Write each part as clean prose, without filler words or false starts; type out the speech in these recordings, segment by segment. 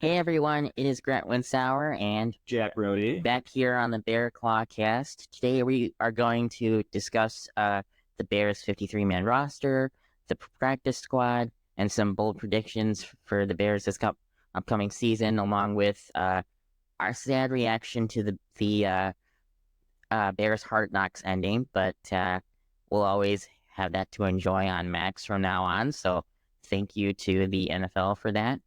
Hey everyone, it is Grant Winsauer and Jack Rodi. back here on the BearClaw Cast. Today we are going to discuss the Bears 53-man roster, the practice squad, and some bold predictions for the Bears this upcoming season, along with our sad reaction to the Bears Hard Knocks ending. But we'll always have that to enjoy on Max from now on. So thank you to the NFL for that.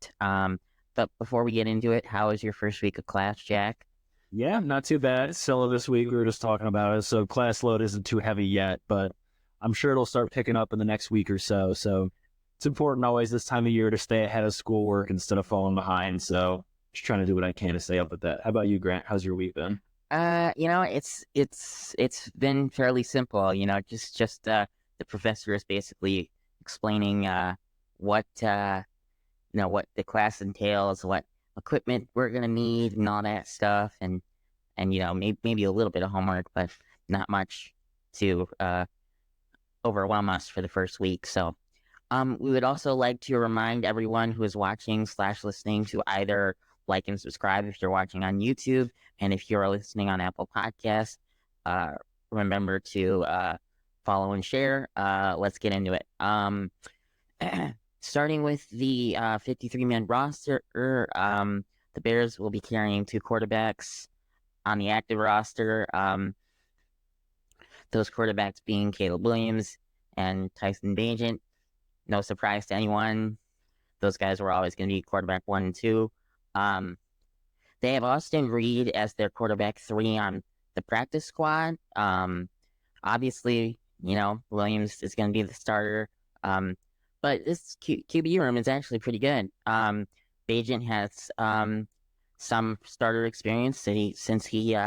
But before we get into it, how was your first week of class, Jack? Yeah, not too bad. Still this week, we were just talking about it. So class load isn't too heavy yet, but I'm sure it'll start picking up in the next week or so. So it's important always this time of year to stay ahead of schoolwork instead of falling behind. So just trying to do what I can to stay up with that. How about you, Grant? How's your week been? It's been fairly simple. Just the professor is basically explaining what the class entails, what equipment we're gonna need, and all that stuff, and maybe a little bit of homework, but not much to overwhelm us for the first week. So, we would also like to remind everyone who is watching/listening to either like and subscribe if you're watching on YouTube, and if you're listening on Apple Podcasts, uh, remember to follow and share. Let's get into it. Starting with the 53-man roster, the Bears will be carrying two quarterbacks on the active roster. Those quarterbacks being Caleb Williams and Tyson Bagent. No surprise to anyone. Those guys were always going to be quarterback 1 and 2. They have Austin Reed as their quarterback 3 on the practice squad. Obviously, Williams is going to be the starter. But this QB room is actually pretty good. Bagent has some starter experience since he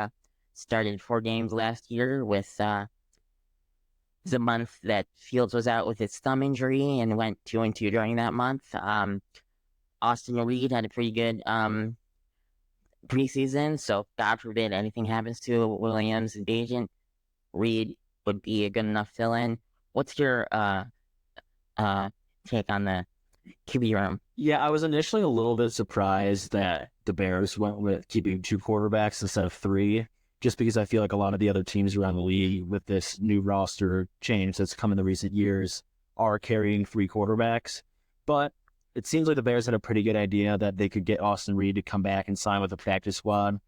started 4 games last year with the month that Fields was out with his thumb injury and went 2-2 during that month. Austin Reed had a pretty good preseason, so God forbid anything happens to Williams and Bagent, Reed would be a good enough fill-in. What's your take on the QB room? Yeah, I was initially a little bit surprised that the Bears went with keeping 2 quarterbacks instead of 3, just because I feel like a lot of the other teams around the league with this new roster change that's come in the recent years are carrying 3 quarterbacks. But it seems like the Bears had a pretty good idea that they could get Austin Reed to come back and sign with the practice squad.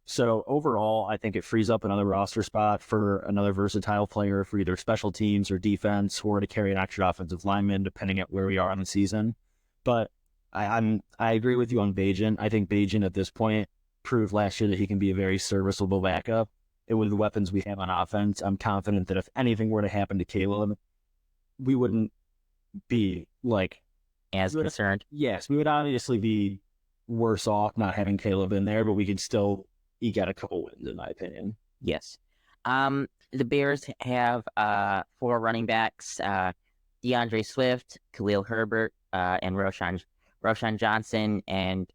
So overall, I think it frees up another roster spot for another versatile player for either special teams or defense, or to carry an extra offensive lineman, depending on where we are on the season. But I agree with you on Bagent. I think Bagent at this point proved last year that he can be a very serviceable backup. And with the weapons we have on offense, I'm confident that if anything were to happen to Caleb, we wouldn't be like As concerned. Yes, we would obviously be worse off not having Caleb in there, but we could still eke out a couple wins, in my opinion. Yes. The Bears have 4 running backs, DeAndre Swift, Khalil Herbert, and Roshan Johnson and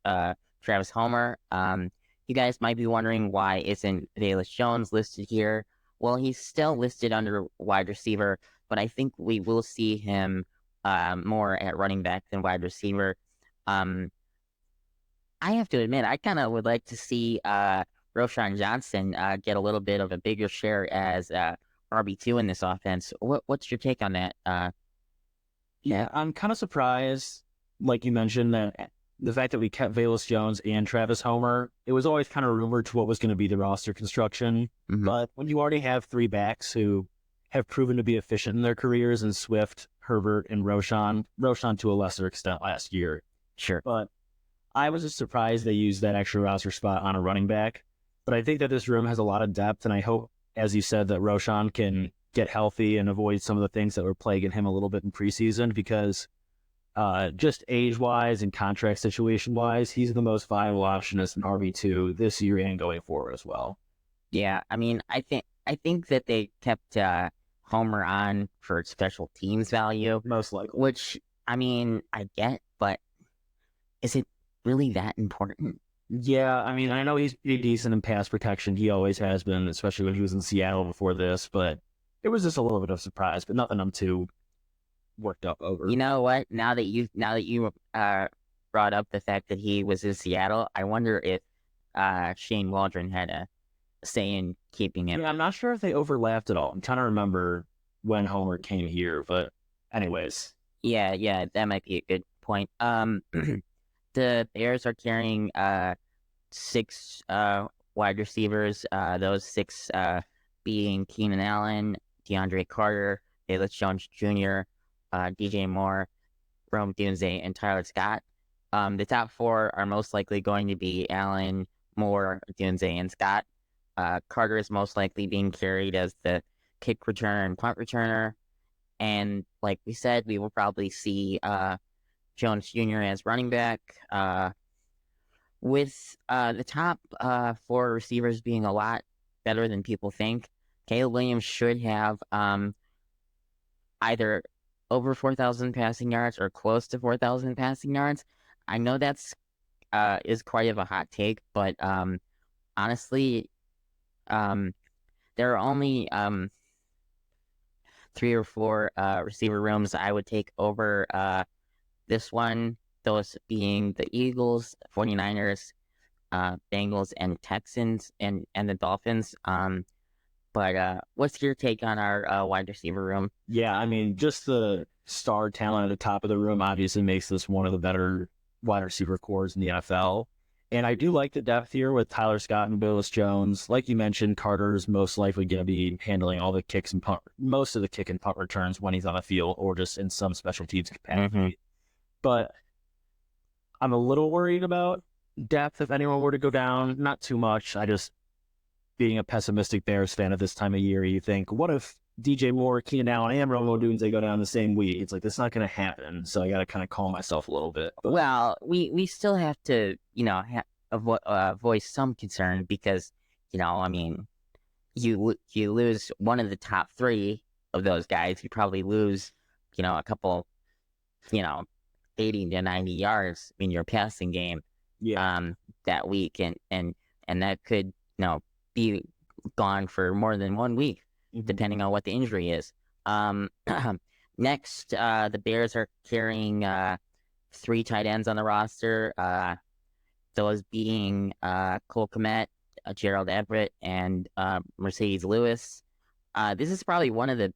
Travis Homer. You guys might be wondering, why isn't Velus Jones listed here? Well, he's still listed under wide receiver, but I think we will see him more at running back than wide receiver. I have to admit, I kind of would like to see Roshan Johnson get a little bit of a bigger share as RB2 in this offense. What's your take on that? Yeah, I'm kind of surprised, like you mentioned, that the fact that we kept Velus Jones and Travis Homer, it was always kind of rumored to what was going to be the roster construction. Mm-hmm. But when you already have 3 backs who have proven to be efficient in their careers in Swift, Herbert, and Roshan to a lesser extent last year. Sure. But I was just surprised they used that extra roster spot on a running back. But I think that this room has a lot of depth, and I hope, as you said, that Roshan can get healthy and avoid some of the things that were plaguing him a little bit in preseason, because just age-wise and contract situation-wise, he's the most viable option as an RB2 this year and going forward as well. Yeah, I mean, I think that they kept Homer on for special teams value, Most likely. which, I mean, I get, but is it really that important? Yeah, I mean, I know he's pretty decent in pass protection. He always has been, especially when he was in Seattle before this, but it was just a little bit of a surprise, but nothing I'm too worked up over. You know what? Now that you brought up the fact that he was in Seattle. I wonder if Shane Waldron had a say in keeping him. Yeah, I'm not sure if they overlapped at all. I'm trying to remember when Homer came here, but anyways. Yeah, that might be a good point. The Bears are carrying six wide receivers. Those six being Keenan Allen, DeAndre Carter, Bayless Jones Jr., DJ Moore, Rome Dunze, and Tyler Scott. The top four are most likely going to be Allen, Moore, Dunze, and Scott. Carter is most likely being carried as the kick returner and punt returner. And like we said, we will probably see Jones Jr. as running back. With the top four receivers being a lot better than people think, Caleb Williams should have either over 4,000 passing yards or close to 4,000 passing yards. I know that's is quite of a hot take, but honestly, there are only three or four receiver rooms I would take over this one, those being the Eagles, 49ers, Bengals, and Texans, and the Dolphins. But what's your take on our wide receiver room? Yeah, I mean, just the star talent at the top of the room obviously makes this one of the better wide receiver cores in the NFL. And I do like the depth here with Tyler Scott and Willis Jones. Like you mentioned, Carter's most likely going to be handling all the kicks and punt, most of the kick and punt returns when he's on the field or just in some special teams capacity. Mm-hmm. But I'm a little worried about depth if anyone were to go down. Not too much. I just, being a pessimistic Bears fan at this time of year, you think, what if DJ Moore, Keenan Allen, and Rome Odunze go down the same week? It's like, that's not going to happen. So I got to kind of calm myself a little bit. But, Well, we still have to, voice some concern because, I mean, you lose one of the top three of those guys, you probably lose, a couple, 80 to 90 yards in your passing game, that week, and that could, be gone for more than 1 week, depending on what the injury is. Next, the Bears are carrying 3 tight ends on the roster. Those being Cole Kmet, Gerald Everett, and Mercedes Lewis. This is probably the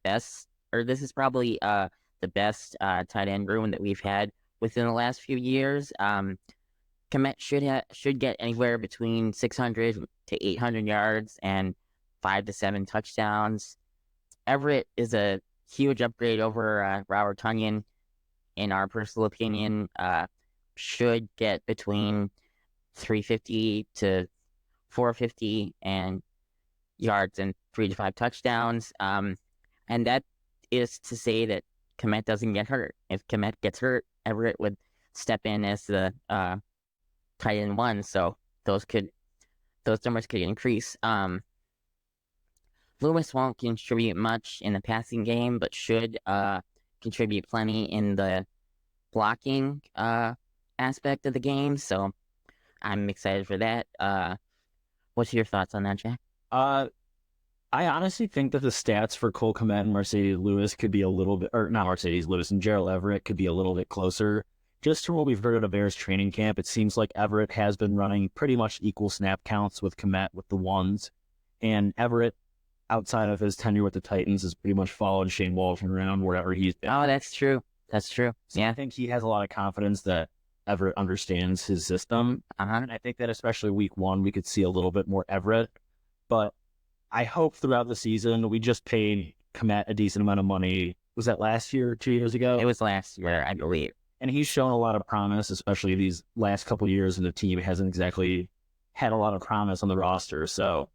best tight end room that we've had within the last few years. Kmet should get anywhere between 600 to 800 yards and 5 to 7 touchdowns. Everett is a huge upgrade over Robert Tonyan, in our personal opinion. Should get between 350 to 450 and yards and 3 to 5 touchdowns. And that is to say that Kmet doesn't get hurt. If Kmet gets hurt, Everett would step in as the tight end one. So those numbers could increase. Lewis won't contribute much in the passing game, but should contribute plenty in the blocking aspect of the game. So I'm excited for that. What's your thoughts on that, Jack? I honestly think that the stats for Cole Kmet and Mercedes Lewis could be a little bit, or not Mercedes Lewis, and Gerald Everett could be a little bit closer. Just from what we've heard at a Bears training camp, it seems like Everett has been running pretty much equal snap counts with Kmet with the ones. And Everett, outside of his tenure with the Titans, has pretty much followed Shane Waldron around wherever he's been. Oh, that's true. That's true. So yeah. I think he has a lot of confidence that Everett understands his system. And I think that especially week 1, we could see a little bit more Everett. But I hope throughout the season, we just paid Kmet a decent amount of money. Was that last year or 2 years ago? It was last year, I believe. And he's shown a lot of promise, especially these last couple of years, and the team hasn't exactly had a lot of promise on the roster. So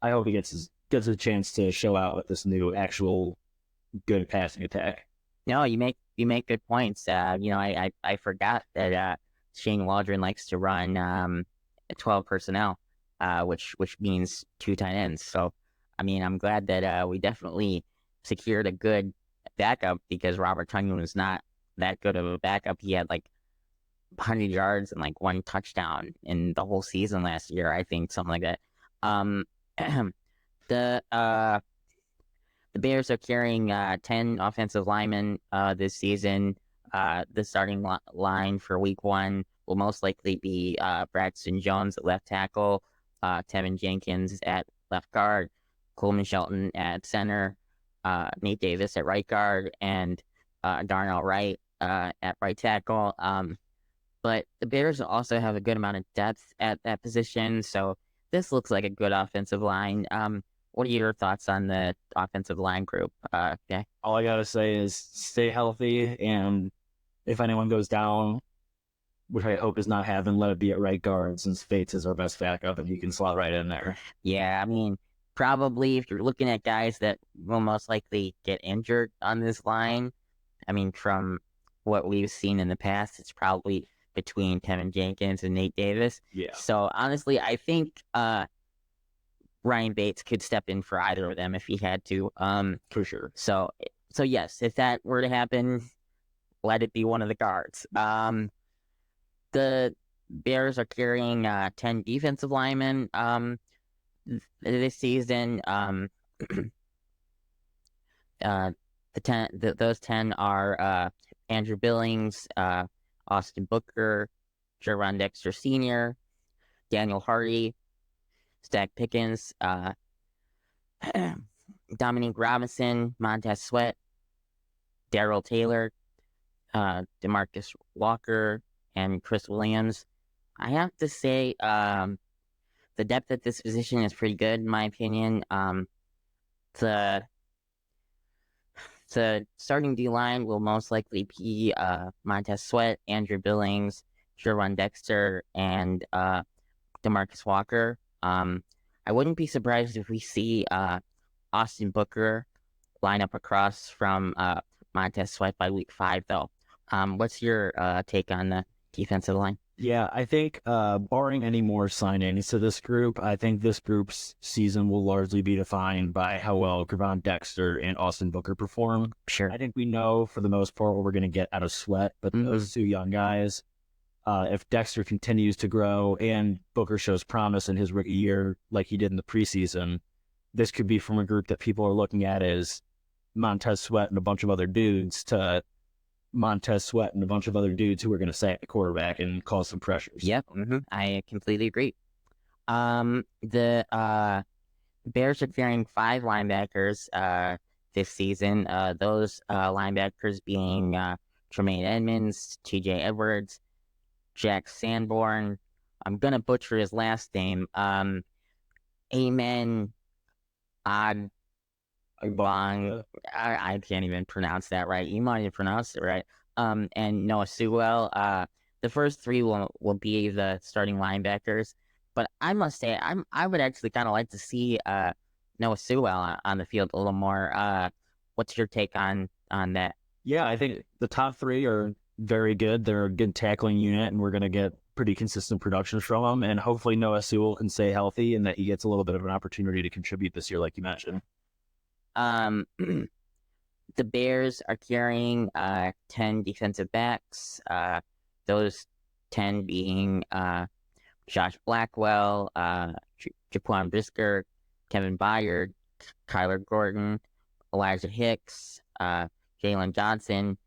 I hope he gets a chance to show out with this new actual good passing attack. No, you make good points. I forgot that Shane Waldron likes to run 12 personnel, which means 2 tight ends. So, I mean, I'm glad that we definitely secured a good backup, because Robert Tonyan was not that good of a backup. He had like 100 yards and like 1 touchdown in the whole season last year, I think, something like that. The Bears are carrying 10 offensive linemen this season. The starting line for week 1 will most likely be Braxton Jones at left tackle, Tevin Jenkins at left guard, Coleman Shelton at center, Nate Davis at right guard, and Darnell Wright at right tackle. But the Bears also have a good amount of depth at that position, so this looks like a good offensive line. What are your thoughts on the offensive line group? Yeah. All I gotta say is stay healthy, and if anyone goes down, which I hope is not happening, let it be at right guard, since Fates is our best backup and he can slot right in there. Yeah, I mean, probably if you're looking at guys that will most likely get injured on this line, I mean, from what we've seen in the past, it's probably between Tevin Jenkins and Nate Davis. Yeah. So honestly, I think Ryan Bates could step in for either of them if he had to. For sure. So yes, if that were to happen, let it be one of the guards. The Bears are carrying 10 defensive linemen this season. Those 10 are Andrew Billings, Austin Booker, Jerron Dexter Sr., Daniel Hardy, Stack Pickens, Dominique Robinson, Montez Sweat, Darrell Taylor, DeMarcus Walker, and Chris Williams. I have to say, the depth at this position is pretty good, in my opinion. The starting D-line will most likely be Montez Sweat, Andrew Billings, Jerron Dexter, and DeMarcus Walker. I wouldn't be surprised if we see Austin Booker line up across from Montez Sweat by week 5, though. What's your take on the defensive line? Yeah, I think barring any more signings to this group, I think this group's season will largely be defined by how well Gervon Dexter and Austin Booker perform. Sure. I think we know for the most part what we're going to get out of Sweat, but those two young guys, if Dexter continues to grow and Booker shows promise in his rookie year like he did in the preseason, this could be from a group that people are looking at as Montez Sweat and a bunch of other dudes to Montez Sweat and a bunch of other dudes who are going to sack the quarterback and cause some pressures. Yep, I completely agree. The Bears are carrying 5 linebackers this season. Those linebackers being Tremaine Edmonds, T.J. Edwards, Jack Sanborn. I'm gonna butcher his last name. Amen. I can't even pronounce that right. You might have pronounced it right. And Noah Sewell. The first 3 will be the starting linebackers. But I must say, I would actually kind of like to see Noah Sewell on the field a little more. What's your take on that? Yeah, I think the top 3 are very good. They're a good tackling unit, and we're going to get pretty consistent production from them. And hopefully Noah Sewell can stay healthy and that he gets a little bit of an opportunity to contribute this year, like you mentioned. The Bears are carrying 10 defensive backs. Those 10 being Josh Blackwell, Jaquan Brisker, Kevin Byard, Kyler Gordon, Elijah Hicks, Jalen Johnson,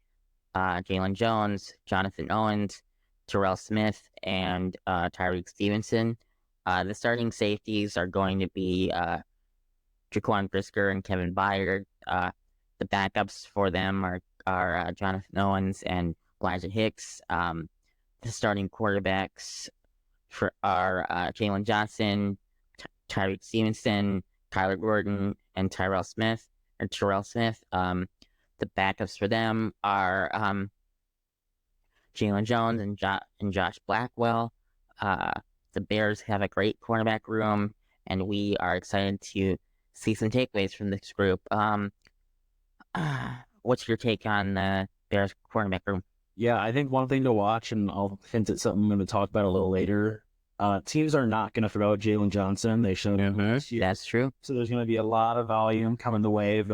Jalen Jones, Jonathan Owens, Terrell Smith, and Tyreek Stevenson. The starting safeties are going to be Jaquan Brisker and Kevin Byard. The backups for them are Jonathan Owens and Elijah Hicks. The starting quarterbacks are Jalen Johnson, Tyreek Stevenson, Kyler Gordon, and Terrell Smith. The backups for them are Jalen Jones and Josh Blackwell. The Bears have a great cornerback room, and we are excited to see some takeaways from this group. What's your take on the Bears cornerback room? Yeah, I think one thing to watch, and I'll hint at something I'm going to talk about a little later. Teams are not going to throw out Jalen Johnson. They showed That's true. So there's going to be a lot of volume coming the way of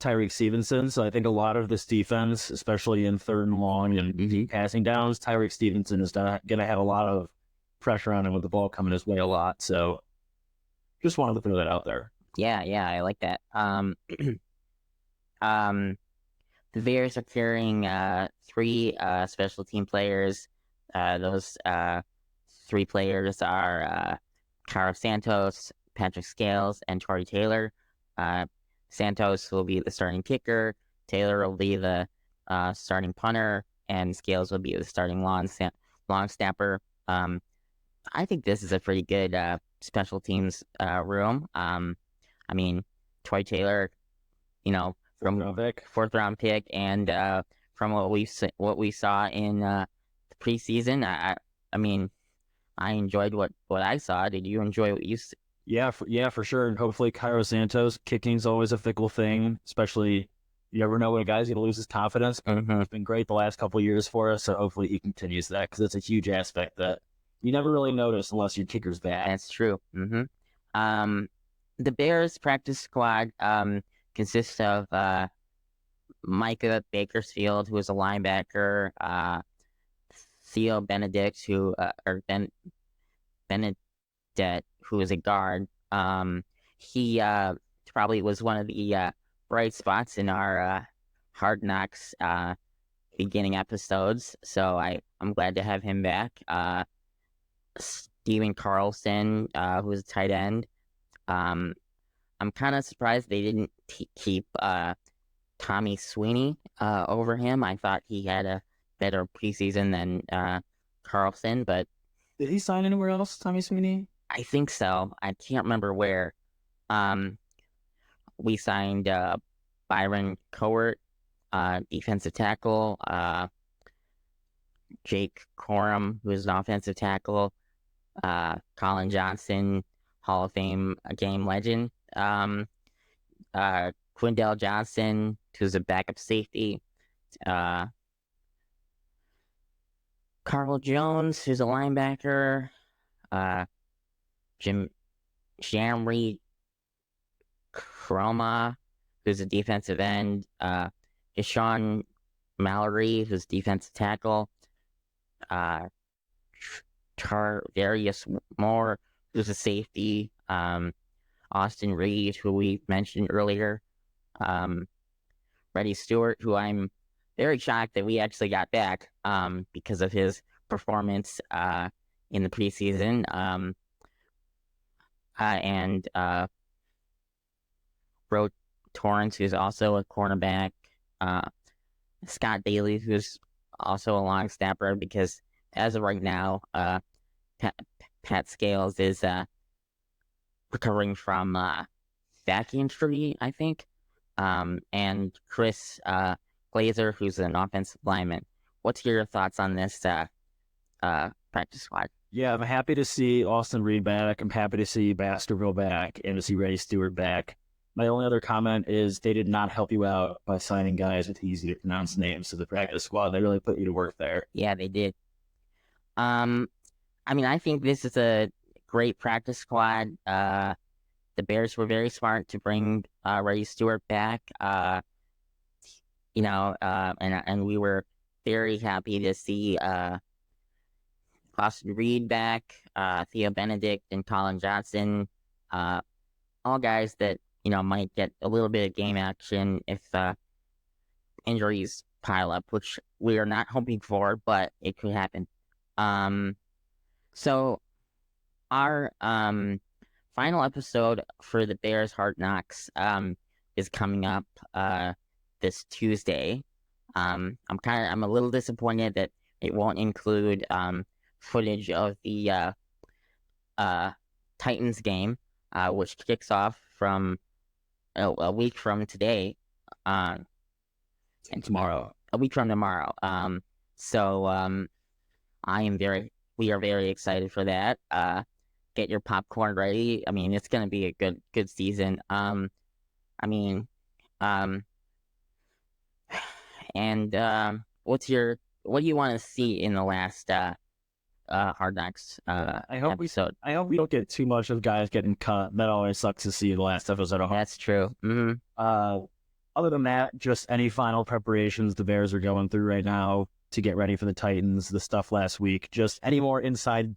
Tyreek Stevenson. So I think a lot of this defense, especially in 3rd and long and passing downs, Tyreek Stevenson is going to have a lot of pressure on him with the ball coming his way a lot. So just wanted to throw that out there. Yeah, I like that. the Bears are carrying three special team players. Those three players are Carlos Santos, Patrick Scales, and Torrey Taylor. Santos will be the starting kicker. Taylor will be the starting punter, and Scales will be the starting long snapper. I think this is a pretty good special teams room. I mean, Torrey Taylor, from fourth round pick, and from what we saw in the preseason, I mean, I enjoyed what I saw. Did you enjoy what you? Yeah, for sure. And hopefully, Cairo Santos, kicking's always a fickle thing, especially you never know when a guy's going to lose his confidence. Mm-hmm. It's been great the last couple of years for us, so hopefully he continues that because it's a huge aspect that you never really notice unless your kicker's bad. That's true. Mm-hmm. The Bears practice squad consists of Micah Bakersfield, who is a linebacker, Theo Benedict, Benedette, who is a guard. He probably was one of the bright spots in our Hard Knocks beginning episodes, so I'm glad to have him back. Steven Carlson, who is a tight end. I'm kind of surprised they didn't keep Tommy Sweeney over him. I thought he had a better preseason than Carlson, but did he sign anywhere else, Tommy Sweeney? I think so. I can't remember where. We signed Byron Cowart, defensive tackle, Jake Corum, who is an offensive tackle, Colin Johnson, Hall of Fame game legend, Quindell Johnson, who's a backup safety, Carl Jones, who's a linebacker, Jamri Chroma, who's a defensive end, Deshaun Mallory, who's defensive tackle, Tarvarius Moore, who's a safety, Austin Reed, who we mentioned earlier, Rodi Stewart, who I'm very shocked that we actually got back because of his performance in the preseason, and Bro Torrance, who's also a cornerback, Scott Daly, who's also a long snapper, because as of right now, Pat Scales is recovering from back injury, I think, and Chris Glazer, who's an offensive lineman. What's your thoughts on this practice squad? Yeah, I'm happy to see Austin Reed back. I'm happy to see Baskerville back and to see Rodi Stewart back. My only other comment is they did not help you out by signing guys with easy to pronounce names to the practice squad. They really put you to work there. Yeah, they did. I mean, I think this is a great practice squad. The Bears were very smart to bring Rodi Stewart back. And we were very happy to see Austin Reed back, Theo Benedict and Colin Johnson, all guys that might get a little bit of game action if injuries pile up, which we are not hoping for, but it could happen. So our final episode for the Bears Hard Knocks is coming up this Tuesday. I'm a little disappointed that it won't include footage of the Titans game, which kicks off from a week from today. And tomorrow. A week from tomorrow. We are very excited for that. Get your popcorn ready. I mean, it's going to be a good season. And what do you want to see in the last Hard Knocks episode? I hope we don't get too much of guys getting cut. That always sucks to see the last episode. That's true. Mm-hmm. Other than that, just any final preparations the Bears are going through right now to get ready for the Titans, the stuff last week, just any more inside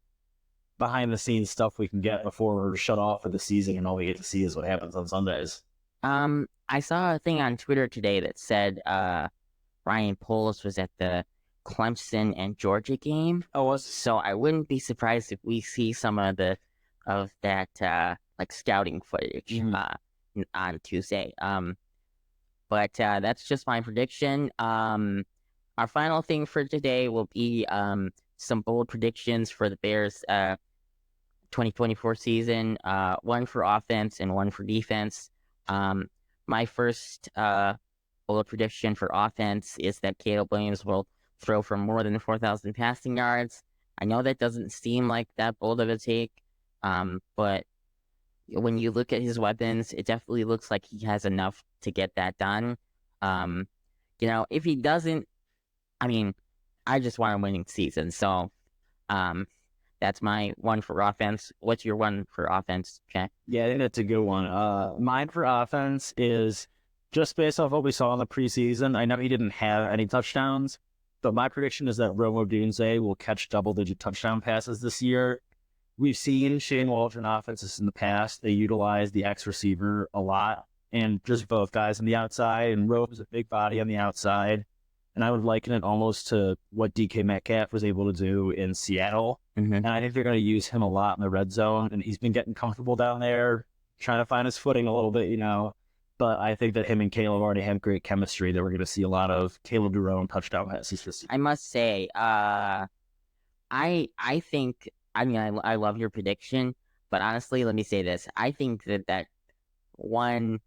behind the scenes stuff we can get before we're shut off for the season and all we get to see is what happens on Sundays. I saw a thing on Twitter today that said Ryan Poles was at the Clemson and Georgia game. Oh, was So I wouldn't be surprised if we see some of that like scouting footage on Tuesday. But that's just my prediction. Our final thing for today will be some bold predictions for the Bears 2024 season, one for offense and one for defense. My first bold prediction for offense is that Caleb Williams will throw for more than 4,000 passing yards. I know that doesn't seem like that bold of a take, but when you look at his weapons, it definitely looks like he has enough to get that done. If he doesn't, I mean, I just want a winning season. So, that's my one for offense. What's your one for offense, Jack? Yeah, I think that's a good one. Mine for offense is just based off what we saw in the preseason. I know he didn't have any touchdowns, but my prediction is that Rodi will catch double-digit touchdown passes this year. We've seen Shane Waldron offenses in the past. They utilize the X receiver a lot, and just both guys on the outside, and Rodi is a big body on the outside. And I would liken it almost to what DK Metcalf was able to do in Seattle. And I think they're going to use him a lot in the red zone. And he's been getting comfortable down there, trying to find his footing a little bit, But I think that him and Caleb already have great chemistry, that we're going to see a lot of Caleb Durone touchdown passes this season. I must say, I think, I love your prediction, but honestly, let me say this. I think that one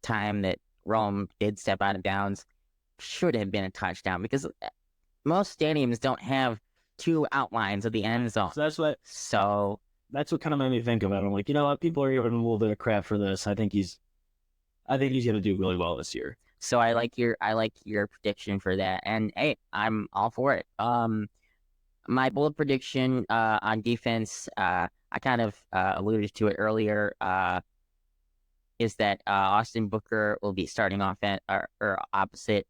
time that Rome did step out of bounds should have been a touchdown, because most stadiums don't have two outlines of the end zone. So that's what kind of made me think of it. I'm like, you know what? People are giving him a little bit of crap for this. I think he's going to do really well this year. So I like your prediction for that, and hey, I'm all for it. My bold prediction on defense, I kind of alluded to it earlier, is that Austin Booker will be starting offense or opposite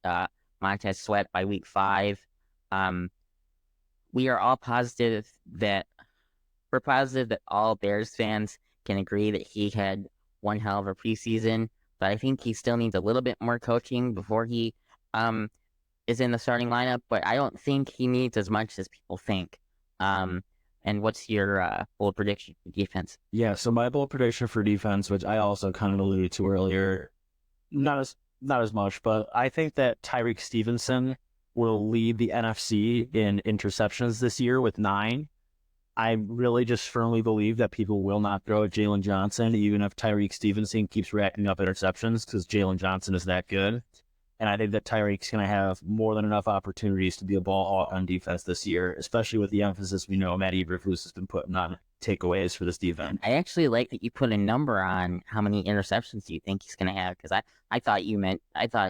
Montez Sweat by week 5. We are all positive that all Bears fans can agree that he had one hell of a preseason, but I think he still needs a little bit more coaching before he is in the starting lineup. But I don't think he needs as much as people think. And what's your bold prediction for defense? Yeah, so my bold prediction for defense, which I also kind of alluded to earlier, not as much, but I think that Tyreek Stevenson will lead the NFC in interceptions this year with 9. I really just firmly believe that people will not throw at Jalen Johnson, even if Tyreek Stevenson keeps racking up interceptions, because Jalen Johnson is that good. And I think that Tyreek's going to have more than enough opportunities to be a ball hawk on defense this year, especially with the emphasis we know Matt Eberflus has been putting on takeaways for this defense. I actually like that you put a number on how many interceptions you think he's going to have, because I thought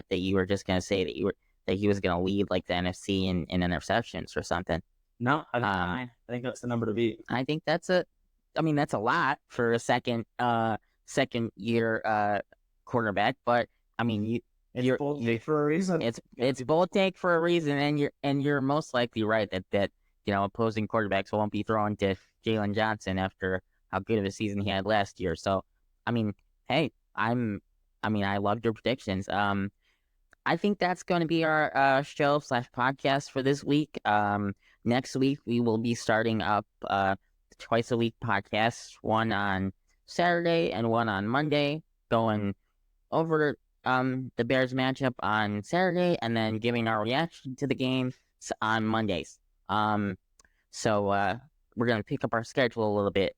that you were just going to say that he was going to lead like the NFC in interceptions or something. No, I think that's the number to beat. I think that's a lot for a second year quarterback, but I mean It's bold take for a reason. It's bold take for a reason, and you're most likely right that opposing quarterbacks won't be throwing to Jalen Johnson after how good of a season he had last year. So, I mean, hey, I loved your predictions. I think that's going to be our show/podcast for this week. Next week we will be starting up twice a week podcasts, one on Saturday and one on Monday, going over the Bears matchup on Saturday, and then giving our reaction to the game on Mondays. So we're going to pick up our schedule a little bit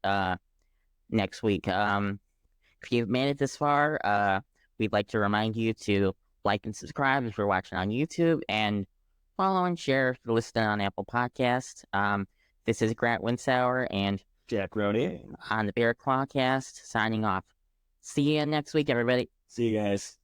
next week. If you've made it this far, we'd like to remind you to like and subscribe if you're watching on YouTube, and follow and share if you're listening on Apple Podcasts. This is Grant Winsauer and Jack Rodi on the BearClaw Cast, signing off. See you next week, everybody. See you guys.